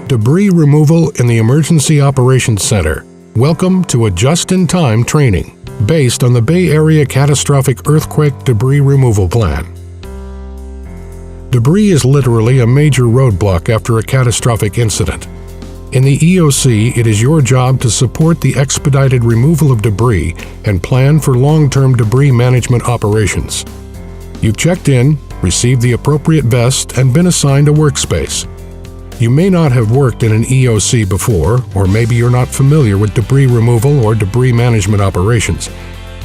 Debris Removal in the Emergency Operations Center. Welcome to a just-in-time training based on the Bay Area Catastrophic Earthquake Debris Removal Plan. Debris is literally a major roadblock after a catastrophic incident. In the EOC, it is your job to support the expedited removal of debris and plan for long-term debris management operations. You've checked in, received the appropriate vest, and been assigned a workspace. You may not have worked in an EOC before, or maybe you're not familiar with debris removal or debris management operations.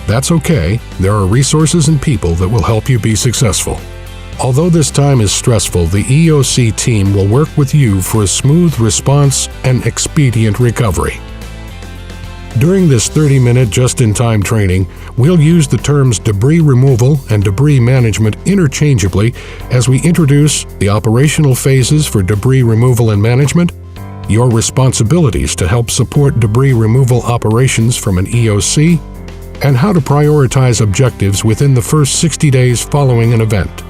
That's okay. There are resources and people that will help you be successful. Although this time is stressful, the EOC team will work with you for a smooth response and expedient recovery. During this 30-minute just-in-time training, we'll use the terms debris removal and debris management interchangeably as we introduce the operational phases for debris removal and management, your responsibilities to help support debris removal operations from an EOC, and how to prioritize objectives within the first 60 days following an event.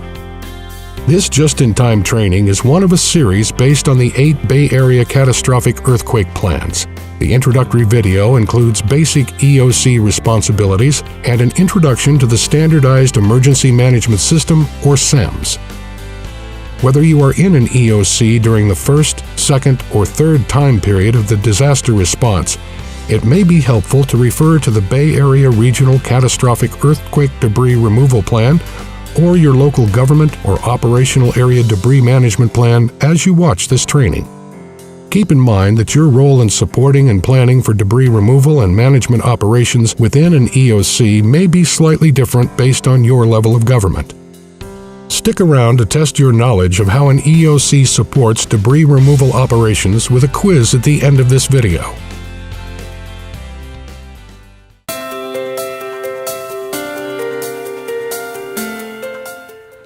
This just-in-time training is one of a series based on the 8 Bay Area Catastrophic Earthquake Plans. The introductory video includes basic EOC responsibilities and an introduction to the Standardized Emergency Management System, or SEMS. Whether you are in an EOC during the first, second, or third time period of the disaster response, it may be helpful to refer to the Bay Area Regional Catastrophic Earthquake Debris Removal Plan or your local government or operational area debris management plan as you watch this training. Keep in mind that your role in supporting and planning for debris removal and management operations within an EOC may be slightly different based on your level of government. Stick around to test your knowledge of how an EOC supports debris removal operations with a quiz at the end of this video.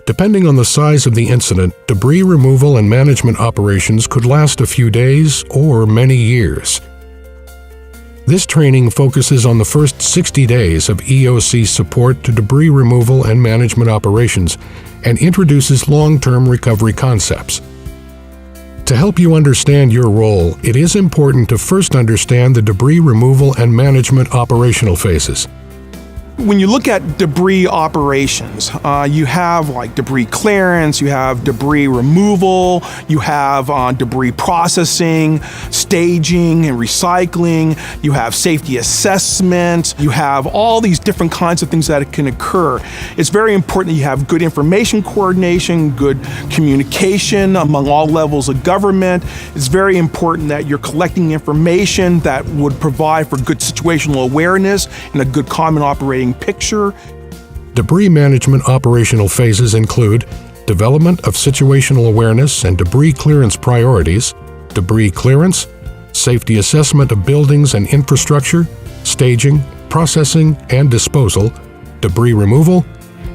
Depending on the size of the incident, debris removal and management operations could last a few days or many years. This training focuses on the first 60 days of EOC support to debris removal and management operations and introduces long-term recovery concepts. To help you understand your role, it is important to first understand the debris removal and management operational phases. When you look at debris operations, you have like debris clearance, you have debris removal, you have debris processing, staging and recycling, you have safety assessment, you have all these different kinds of things that can occur. It's very important that you have good information coordination, good communication among all levels of government. It's very important that you're collecting information that would provide for good situational awareness and a good common operating picture. Debris management operational phases include development of situational awareness and debris clearance priorities, debris clearance, safety assessment of buildings and infrastructure, staging, processing and disposal, debris removal,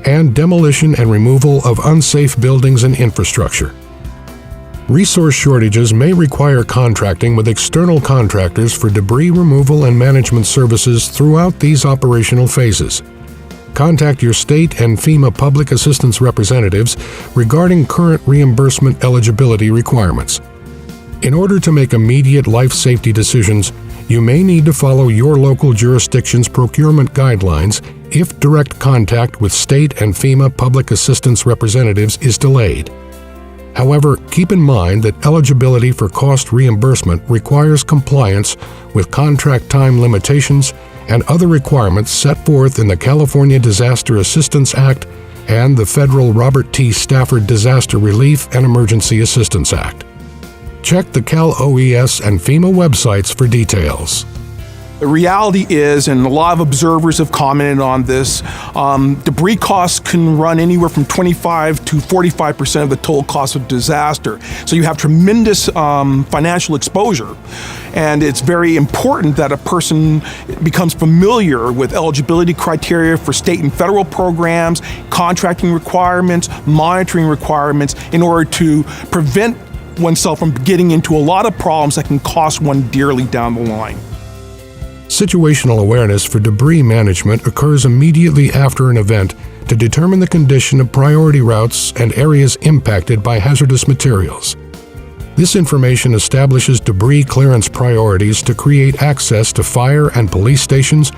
and demolition and removal of unsafe buildings and infrastructure. Resource shortages may require contracting with external contractors for debris removal and management services throughout these operational phases. Contact your state and FEMA public assistance representatives regarding current reimbursement eligibility requirements. In order to make immediate life safety decisions, you may need to follow your local jurisdiction's procurement guidelines if direct contact with state and FEMA public assistance representatives is delayed. However, keep in mind that eligibility for cost reimbursement requires compliance with contract time limitations and other requirements set forth in the California Disaster Assistance Act and the Federal Robert T. Stafford Disaster Relief and Emergency Assistance Act. Check the Cal OES and FEMA websites for details. The reality is, and a lot of observers have commented on this, debris costs can run anywhere from 25 to 45% of the total cost of disaster. So you have tremendous financial exposure. And it's very important that a person becomes familiar with eligibility criteria for state and federal programs, contracting requirements, monitoring requirements, in order to prevent oneself from getting into a lot of problems that can cost one dearly down the line. Situational awareness for debris management occurs immediately after an event to determine the condition of priority routes and areas impacted by hazardous materials. This information establishes debris clearance priorities to create access to fire and police stations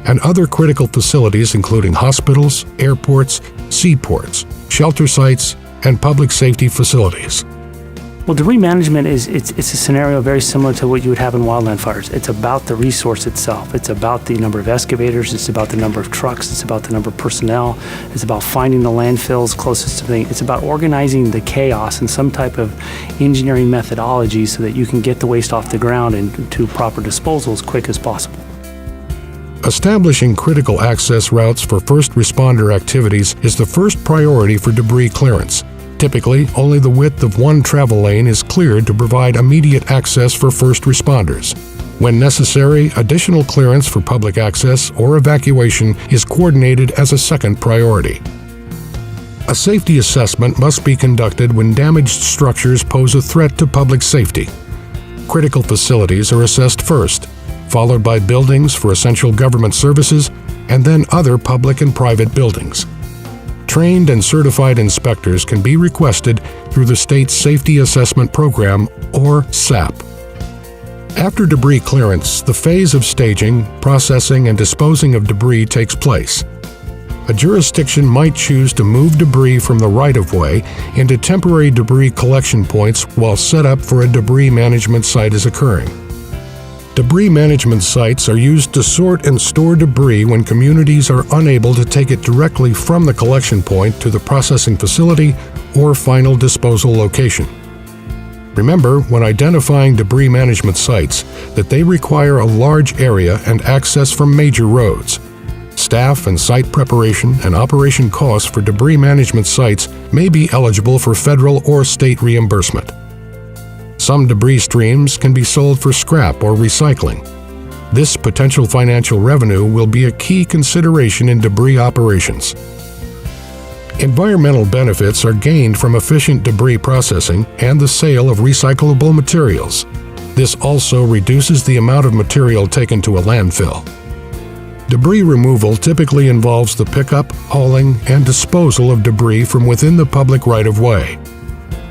and other critical facilities including hospitals, airports, seaports, shelter sites, and public safety facilities. Well, debris management it's a scenario very similar to what you would have in wildland fires. It's about the resource itself. It's about the number of excavators. It's about the number of trucks. It's about the number of personnel. It's about finding the landfills closest to the thing. It's about organizing the chaos in some type of engineering methodology so that you can get the waste off the ground and to proper disposal as quick as possible. Establishing critical access routes for first responder activities is the first priority for debris clearance. Typically, only the width of one travel lane is cleared to provide immediate access for first responders. When necessary, additional clearance for public access or evacuation is coordinated as a second priority. A safety assessment must be conducted when damaged structures pose a threat to public safety. Critical facilities are assessed first, followed by buildings for essential government services, and then other public and private buildings. Trained and certified inspectors can be requested through the state's Safety Assessment Program, or SAP. After debris clearance, the phase of staging, processing, and disposing of debris takes place. A jurisdiction might choose to move debris from the right-of-way into temporary debris collection points while setup for a debris management site is occurring. Debris management sites are used to sort and store debris when communities are unable to take it directly from the collection point to the processing facility or final disposal location. Remember, when identifying debris management sites, that they require a large area and access from major roads. Staff and site preparation and operation costs for debris management sites may be eligible for federal or state reimbursement. Some debris streams can be sold for scrap or recycling. This potential financial revenue will be a key consideration in debris operations. Environmental benefits are gained from efficient debris processing and the sale of recyclable materials. This also reduces the amount of material taken to a landfill. Debris removal typically involves the pickup, hauling, and disposal of debris from within the public right-of-way.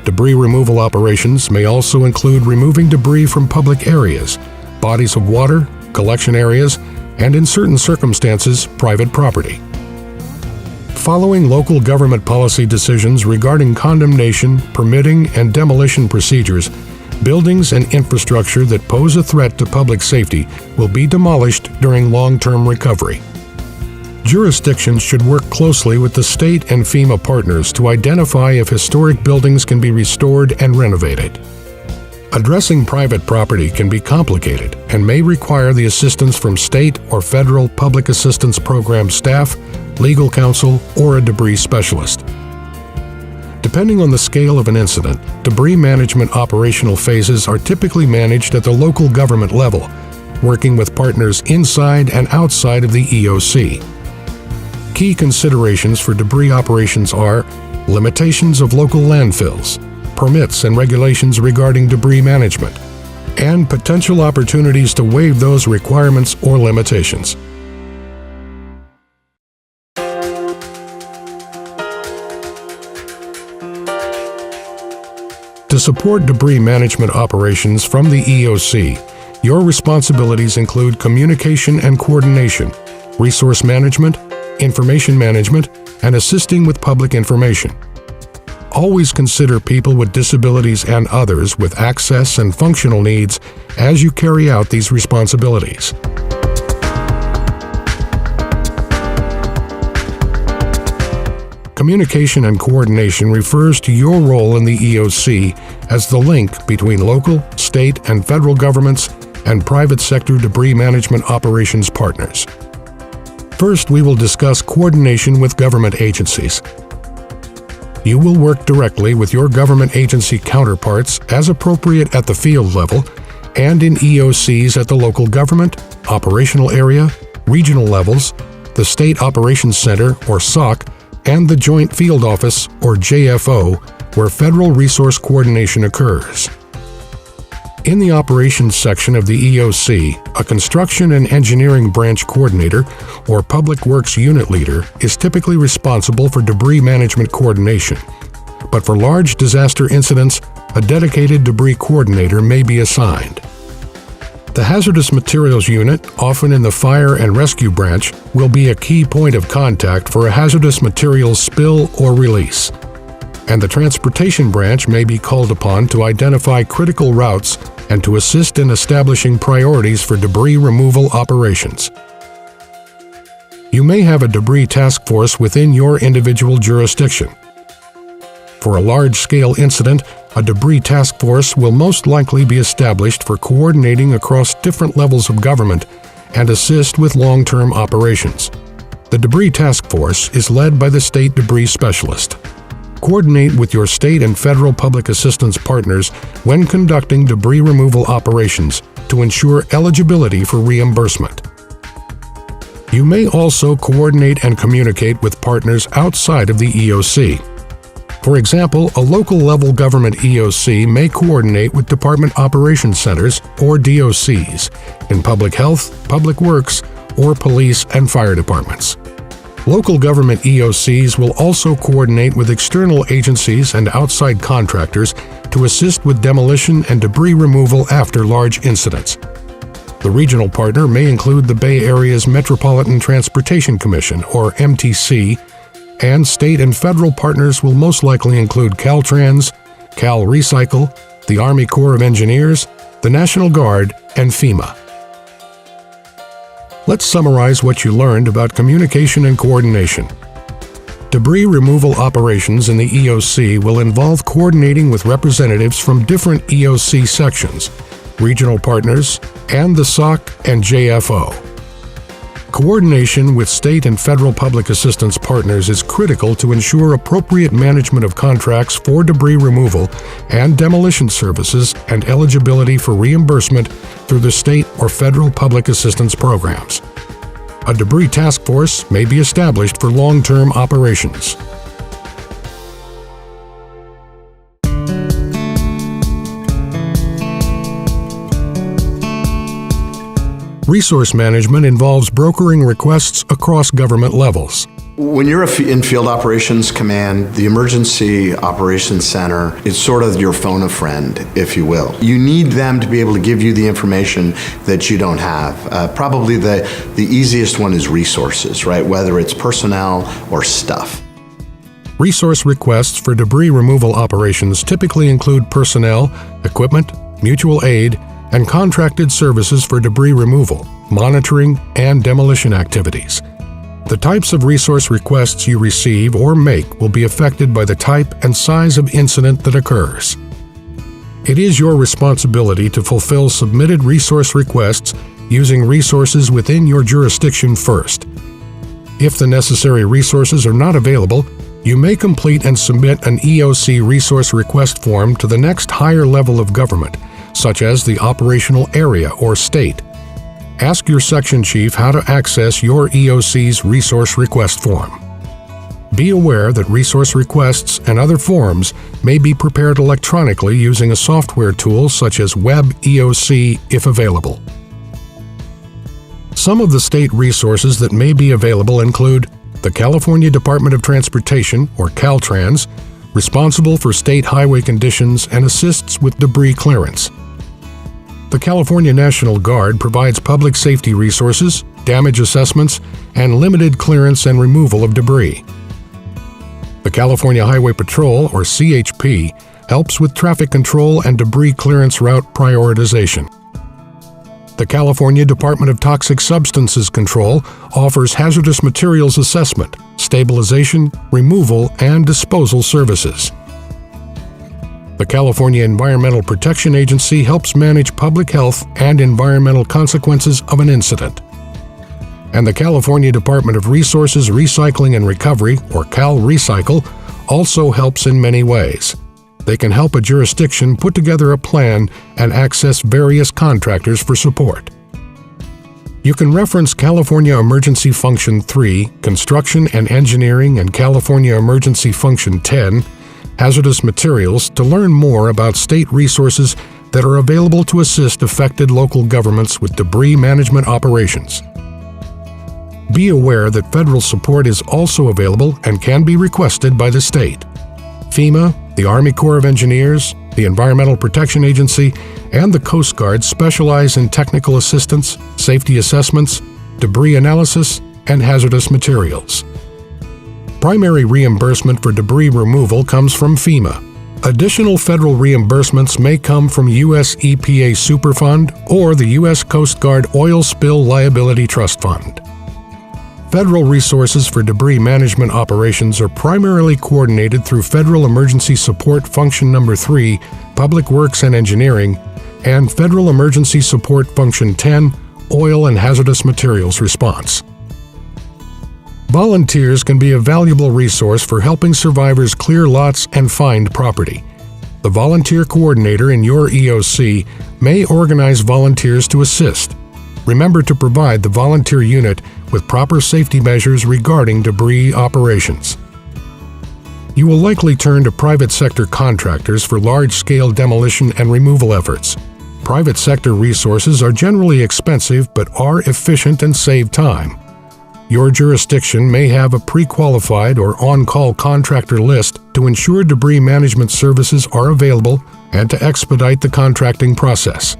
Debris removal operations may also include removing debris from public areas, bodies of water, collection areas, and in certain circumstances, private property. Following local government policy decisions regarding condemnation, permitting, and demolition procedures, buildings and infrastructure that pose a threat to public safety will be demolished during long-term recovery. Jurisdictions should work closely with the state and FEMA partners to identify if historic buildings can be restored and renovated. Addressing private property can be complicated and may require the assistance from state or federal public assistance program staff, legal counsel, or a debris specialist. Depending on the scale of an incident, debris management operational phases are typically managed at the local government level, working with partners inside and outside of the EOC. Key considerations for debris operations are limitations of local landfills, permits and regulations regarding debris management, and potential opportunities to waive those requirements or limitations. To support debris management operations from the EOC, your responsibilities include communication and coordination, resource management, information management, and assisting with public information. Always consider people with disabilities and others with access and functional needs as you carry out these responsibilities. Communication and coordination refers to your role in the EOC as the link between local, state, and federal governments and private sector debris management operations partners. First, we will discuss coordination with government agencies. You will work directly with your government agency counterparts as appropriate at the field level and in EOCs at the local government, operational area, regional levels, the State Operations Center, or SOC, and the Joint Field Office, or JFO, where federal resource coordination occurs. In the operations section of the EOC, a construction and engineering branch coordinator, or public works unit leader, is typically responsible for debris management coordination. But for large disaster incidents, a dedicated debris coordinator may be assigned. The Hazardous Materials Unit, often in the Fire and Rescue Branch, will be a key point of contact for a hazardous materials spill or release. And the Transportation Branch may be called upon to identify critical routes and to assist in establishing priorities for debris removal operations. You may have a debris task force within your individual jurisdiction. For a large-scale incident, a debris task force will most likely be established for coordinating across different levels of government and assist with long-term operations. The debris task force is led by the state debris specialist. Coordinate with your state and federal public assistance partners when conducting debris removal operations to ensure eligibility for reimbursement. You may also coordinate and communicate with partners outside of the EOC. For example, a local-level government EOC may coordinate with Department Operations Centers, or DOCs, in public health, public works, or police and fire departments. Local government EOCs will also coordinate with external agencies and outside contractors to assist with demolition and debris removal after large incidents. The regional partner may include the Bay Area's Metropolitan Transportation Commission, or MTC, and state and federal partners will most likely include Caltrans, Cal Recycle, the Army Corps of Engineers, the National Guard, and FEMA. Let's summarize what you learned about communication and coordination. Debris removal operations in the EOC will involve coordinating with representatives from different EOC sections, regional partners, and the SOC and JFO. Coordination with state and federal public assistance partners is critical to ensure appropriate management of contracts for debris removal and demolition services and eligibility for reimbursement through the state or federal public assistance programs. A debris task force may be established for long-term operations. Resource management involves brokering requests across government levels. When you're in Field Operations Command, the Emergency Operations Center is sort of your phone a friend, if you will. You need them to be able to give you the information that you don't have. Probably the easiest one is resources, right? Whether it's personnel or stuff. Resource requests for debris removal operations typically include personnel, equipment, mutual aid, and contracted services for debris removal, monitoring, and demolition activities. The types of resource requests you receive or make will be affected by the type and size of incident that occurs. It is your responsibility to fulfill submitted resource requests using resources within your jurisdiction first. If the necessary resources are not available, you may complete and submit an EOC resource request form to the next higher level of government, such as the operational area or state. Ask your section chief how to access your EOC's resource request form. Be aware that resource requests and other forms may be prepared electronically using a software tool such as Web EOC if available. Some of the state resources that may be available include the California Department of Transportation, or Caltrans, responsible for state highway conditions and assists with debris clearance. The California National Guard provides public safety resources, damage assessments, and limited clearance and removal of debris. The California Highway Patrol, or CHP, helps with traffic control and debris clearance route prioritization. The California Department of Toxic Substances Control offers hazardous materials assessment, stabilization, removal, and disposal services. The California Environmental Protection Agency helps manage public health and environmental consequences of an incident. And the California Department of Resources, Recycling and Recovery, or Cal Recycle, also helps in many ways. They can help a jurisdiction put together a plan and access various contractors for support. You can reference California Emergency Function 3, Construction and Engineering, and California Emergency Function 10, Hazardous Materials, to learn more about state resources that are available to assist affected local governments with debris management operations. Be aware that federal support is also available and can be requested by the state. FEMA, The Army Corps of Engineers, the Environmental Protection Agency, and the Coast Guard specialize in technical assistance, safety assessments, debris analysis, and hazardous materials. Primary reimbursement for debris removal comes from FEMA. Additional federal reimbursements may come from U.S. EPA Superfund or the U.S. Coast Guard Oil Spill Liability Trust Fund. Federal resources for debris management operations are primarily coordinated through Federal Emergency Support Function Number 3, Public Works and Engineering, and Federal Emergency Support Function 10, Oil and Hazardous Materials Response. Volunteers can be a valuable resource for helping survivors clear lots and find property. The volunteer coordinator in your EOC may organize volunteers to assist. Remember to provide the volunteer unit with proper safety measures regarding debris operations. You will likely turn to private sector contractors for large-scale demolition and removal efforts. Private sector resources are generally expensive but are efficient and save time. Your jurisdiction may have a pre-qualified or on-call contractor list to ensure debris management services are available and to expedite the contracting process.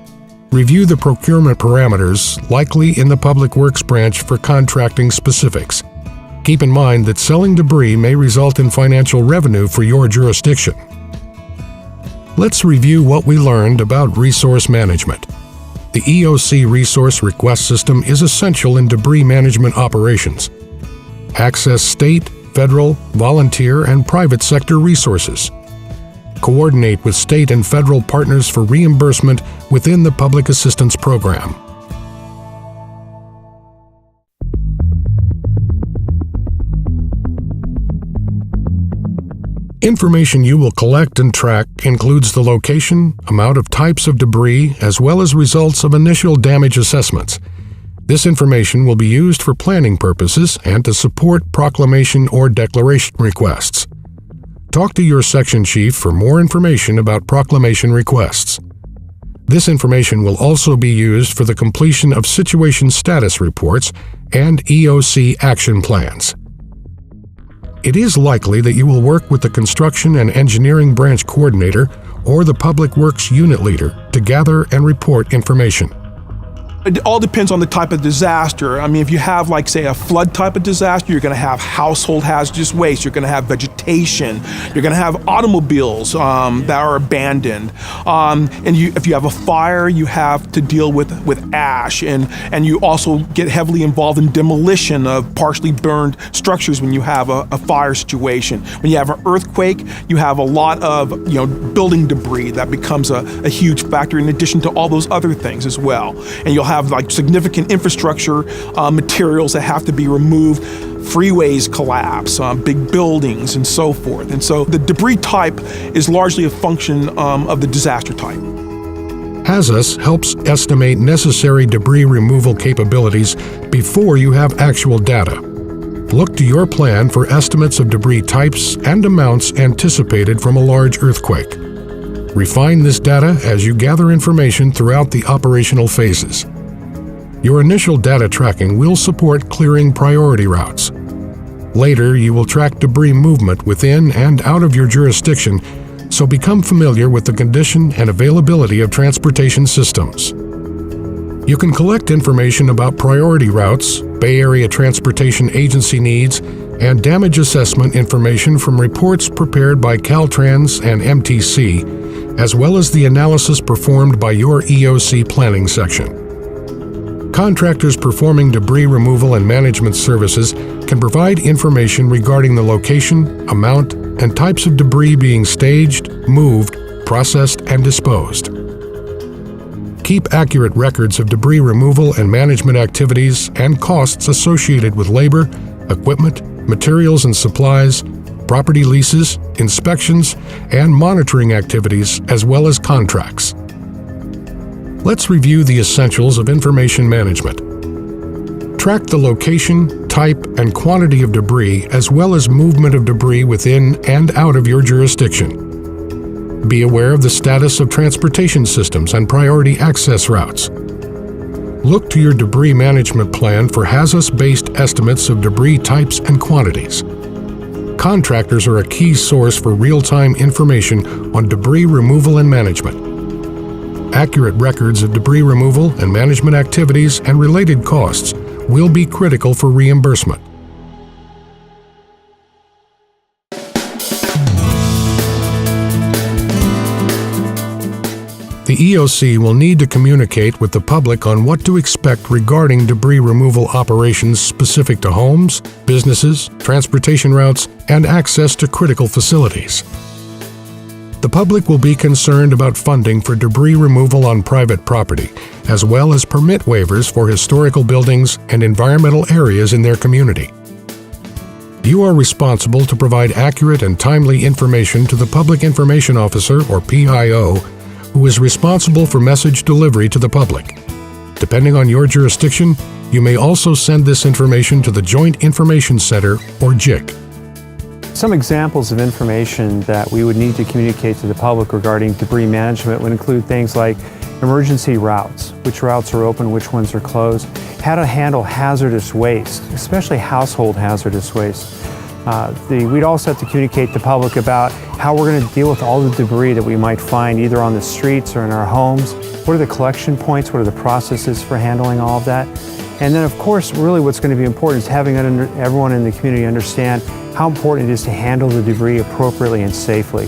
Review the procurement parameters, likely in the Public Works branch for contracting specifics. Keep in mind that selling debris may result in financial revenue for your jurisdiction. Let's review what we learned about resource management. The EOC Resource Request System is essential in debris management operations. Access state, federal, volunteer, and private sector resources. Coordinate with state and federal partners for reimbursement within the Public Assistance Program. Information you will collect and track includes the location, amount of types of debris, as well as results of initial damage assessments. This information will be used for planning purposes and to support proclamation or declaration requests. Talk to your section chief for more information about proclamation requests. This information will also be used for the completion of situation status reports and EOC action plans. It is likely that you will work with the Construction and Engineering Branch Coordinator or the Public Works Unit Leader to gather and report information. It all depends on the type of disaster. I mean, if you have, like, say, a flood type of disaster, you're going to have household hazardous waste. You're going to have vegetation. You're going to have automobiles that are abandoned. If you have a fire, you have to deal with ash. And you also get heavily involved in demolition of partially burned structures when you have a fire situation. When you have an earthquake, you have a lot of building debris that becomes a huge factor in addition to all those other things as well. And you'll have like significant infrastructure materials that have to be removed, freeways collapse, big buildings, and so forth. And so the debris type is largely a function of the disaster type. HAZUS helps estimate necessary debris removal capabilities before you have actual data. Look to your plan for estimates of debris types and amounts anticipated from a large earthquake. Refine this data as you gather information throughout the operational phases. Your initial data tracking will support clearing priority routes. Later, you will track debris movement within and out of your jurisdiction, so become familiar with the condition and availability of transportation systems. You can collect information about priority routes, Bay Area Transportation Agency needs, and damage assessment information from reports prepared by Caltrans and MTC, as well as the analysis performed by your EOC planning section. Contractors performing debris removal and management services can provide information regarding the location, amount, and types of debris being staged, moved, processed, and disposed. Keep accurate records of debris removal and management activities and costs associated with labor, equipment, materials and supplies, property leases, inspections, and monitoring activities, as well as contracts. Let's review the essentials of information management. Track the location, type, and quantity of debris, as well as movement of debris within and out of your jurisdiction. Be aware of the status of transportation systems and priority access routes. Look to your debris management plan for HAZUS-based estimates of debris types and quantities. Contractors are a key source for real-time information on debris removal and management. Accurate records of debris removal and management activities and related costs will be critical for reimbursement. The EOC will need to communicate with the public on what to expect regarding debris removal operations specific to homes, businesses, transportation routes, and access to critical facilities. The public will be concerned about funding for debris removal on private property, as well as permit waivers for historical buildings and environmental areas in their community. You are responsible to provide accurate and timely information to the Public Information Officer, or PIO, who is responsible for message delivery to the public. Depending on your jurisdiction, you may also send this information to the Joint Information Center, or JIC. Some examples of information that we would need to communicate to the public regarding debris management would include things like emergency routes, which routes are open, which ones are closed, how to handle hazardous waste, especially household hazardous waste. We'd also have to communicate to the public about how we're going to deal with all the debris that we might find either on the streets or in our homes. What are the collection points? What are the processes for handling all of that? And then, of course, really what's going to be important is having everyone in the community understand how important it is to handle the debris appropriately and safely.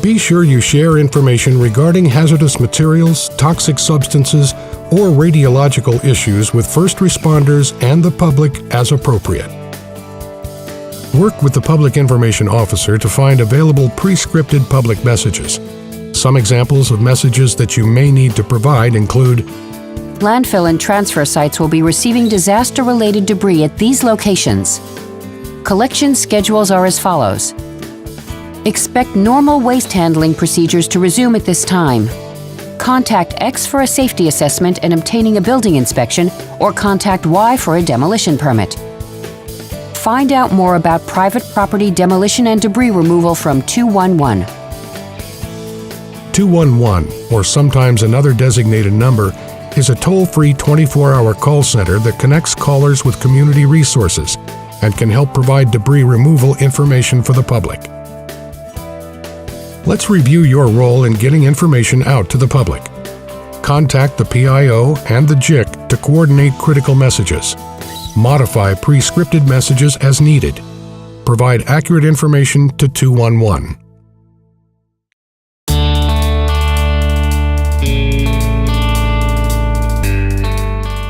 Be sure you share information regarding hazardous materials, toxic substances, or radiological issues with first responders and the public as appropriate. Work with the Public Information Officer to find available pre-scripted public messages. Some examples of messages that you may need to provide include: landfill and transfer sites will be receiving disaster-related debris at these locations. Collection schedules are as follows. Expect normal waste handling procedures to resume at this time. Contact X for a safety assessment and obtaining a building inspection, or contact Y for a demolition permit. Find out more about private property demolition and debris removal from 211. 211, or sometimes another designated number, is a toll-free 24-hour call center that connects callers with community resources and can help provide debris removal information for the public. Let's review your role in getting information out to the public. Contact the PIO and the JIC to coordinate critical messages. Modify pre-scripted messages as needed. Provide accurate information to 211.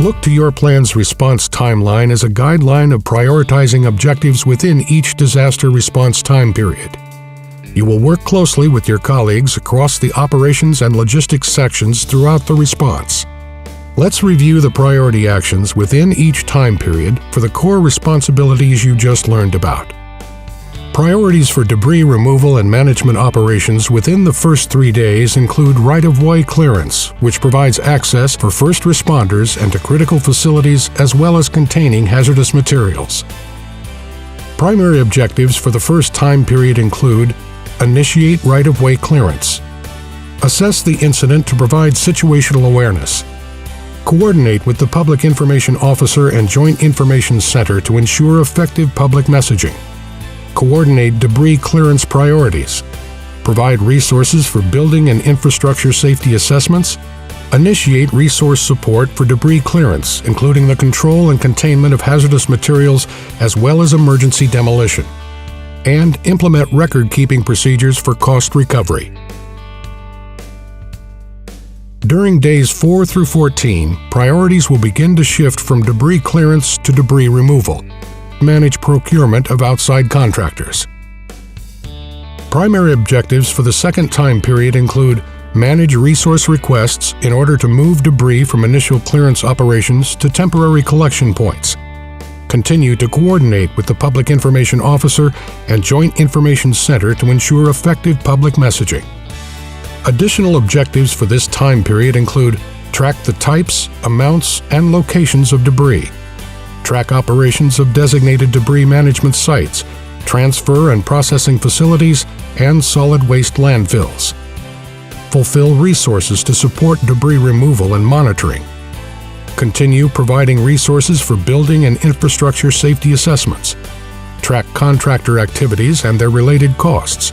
Look to your plan's response timeline as a guideline of prioritizing objectives within each disaster response time period. You will work closely with your colleagues across the operations and logistics sections throughout the response. Let's review the priority actions within each time period for the core responsibilities you just learned about. Priorities for debris removal and management operations within the first 3 days include right-of-way clearance, which provides access for first responders and to critical facilities as well as containing hazardous materials. Primary objectives for the first time period include: initiate right-of-way clearance, assess the incident to provide situational awareness, coordinate with the Public Information Officer and Joint Information Center to ensure effective public messaging, coordinate debris clearance priorities, provide resources for building and infrastructure safety assessments, initiate resource support for debris clearance, including the control and containment of hazardous materials as well as emergency demolition, and implement record-keeping procedures for cost recovery. During days 4 through 14, priorities will begin to shift from debris clearance to debris removal. Manage procurement of outside contractors. Primary objectives for the second time period include: manage resource requests in order to move debris from initial clearance operations to temporary collection points. Continue to coordinate with the Public Information Officer and Joint Information Center to ensure effective public messaging. Additional objectives for this time period include: track the types, amounts, and locations of debris, track operations of designated debris management sites, transfer and processing facilities, and solid waste landfills. Fulfill resources to support debris removal and monitoring. Continue providing resources for building and infrastructure safety assessments. track contractor activities and their related costs,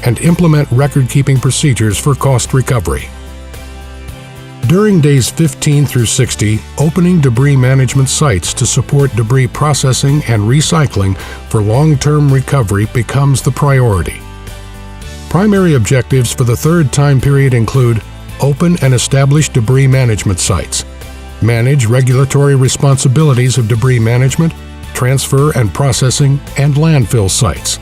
and implement record-keeping procedures for cost recovery. During days 15 through 60, opening debris management sites to support debris processing and recycling for long-term recovery becomes the priority. Primary objectives for the third time period include open and establish debris management sites, manage regulatory responsibilities of debris management, transfer and processing, and landfill sites,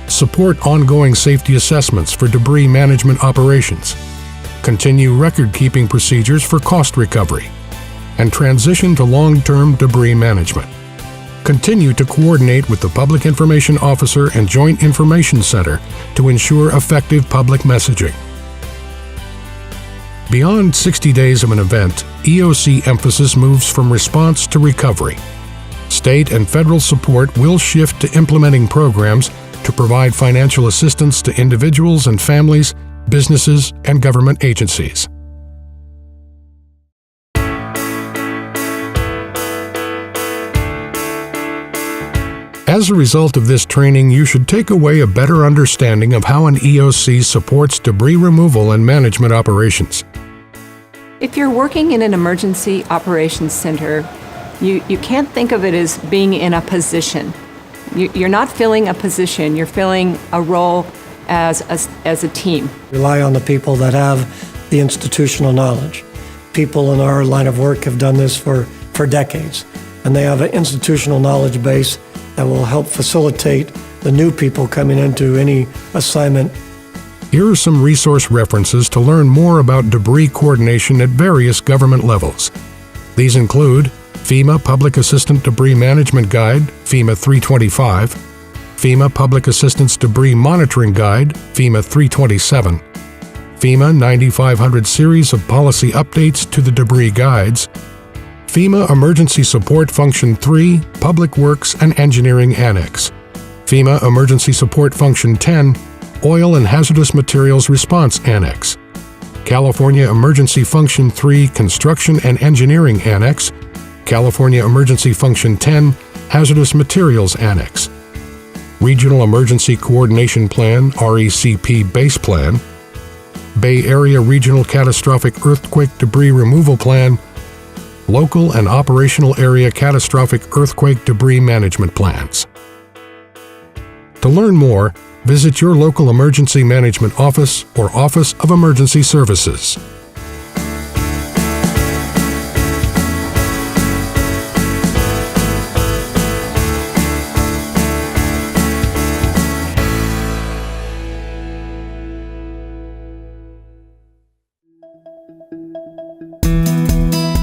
support ongoing safety assessments for debris management operations, continue record-keeping procedures for cost recovery, and transition to long-term debris management. Continue to coordinate with the Public Information Officer and Joint Information Center to ensure effective public messaging. Beyond 60 days of an event, EOC emphasis moves from response to recovery. State and federal support will shift to implementing programs to provide financial assistance to individuals and families, businesses, and government agencies. As a result of this training, you should take away a better understanding of how an EOC supports debris removal and management operations. If you're working in an emergency operations center, you can't think of it as being in a position. You're not filling a position, you're filling a role as a team. Rely on the people that have the institutional knowledge. People in our line of work have done this for decades, and they have an institutional knowledge base that will help facilitate the new people coming into any assignment. Here are some resource references to learn more about debris coordination at various government levels. These include FEMA Public Assistant Debris Management Guide, FEMA 325, FEMA Public Assistance Debris Monitoring Guide, FEMA 327, FEMA 9500 Series of Policy Updates to the Debris Guides, FEMA Emergency Support Function 3, Public Works and Engineering Annex, FEMA Emergency Support Function 10, Oil and Hazardous Materials Response Annex, California Emergency Function 3, Construction and Engineering Annex, California Emergency Function 10, Hazardous Materials Annex, Regional Emergency Coordination Plan, RECP Base Plan, Bay Area Regional Catastrophic Earthquake Debris Removal Plan, Local and Operational Area Catastrophic Earthquake Debris Management Plans. To learn more, visit your local emergency management office or Office of Emergency Services.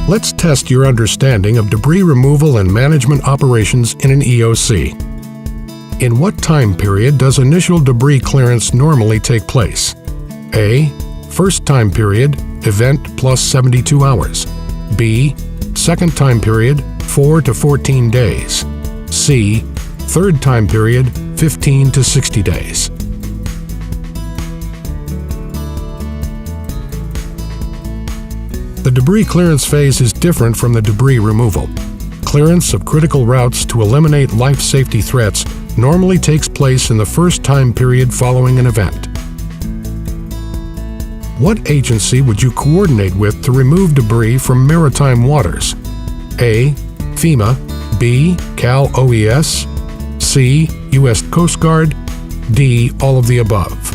Let's test your understanding of debris removal and management operations in an EOC. In what time period does initial debris clearance normally take place? A. First time period, event plus 72 hours. B. Second time period, 4 to 14 days. C. Third time period, 15 to 60 days. The debris clearance phase is different from the debris removal. Clearance of critical routes to eliminate life safety threats normally takes place in the first time period following an event. What agency would you coordinate with to remove debris from maritime waters? A. FEMA, B. Cal OES, C. U.S. Coast Guard, D. All of the above.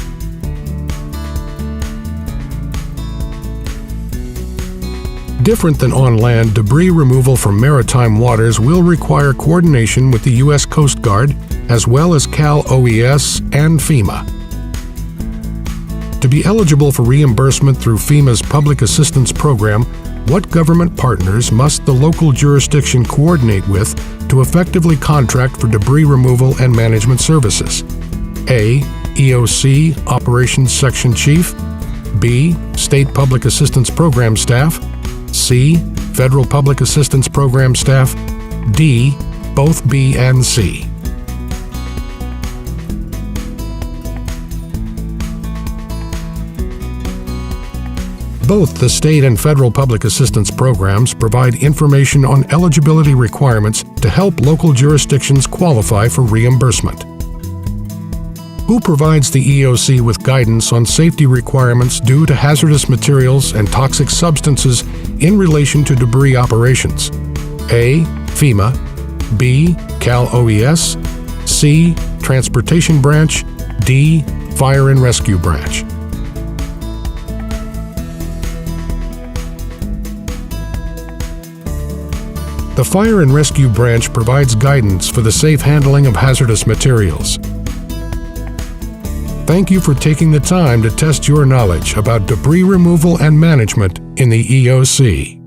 Different than on land, debris removal from maritime waters will require coordination with the U.S. Coast Guard, as well as Cal OES and FEMA. To be eligible for reimbursement through FEMA's Public Assistance Program, what government partners must the local jurisdiction coordinate with to effectively contract for debris removal and management services? A. EOC Operations Section Chief, B. State Public Assistance Program Staff, C. Federal Public Assistance Program Staff, D. Both B and C. Both the state and federal public assistance programs provide information on eligibility requirements to help local jurisdictions qualify for reimbursement. Who provides the EOC with guidance on safety requirements due to hazardous materials and toxic substances in relation to debris operations? A. FEMA, B. Cal OES, C. Transportation Branch, D. Fire and Rescue Branch. The Fire and Rescue Branch provides guidance for the safe handling of hazardous materials. Thank you for taking the time to test your knowledge about debris removal and management in the EOC.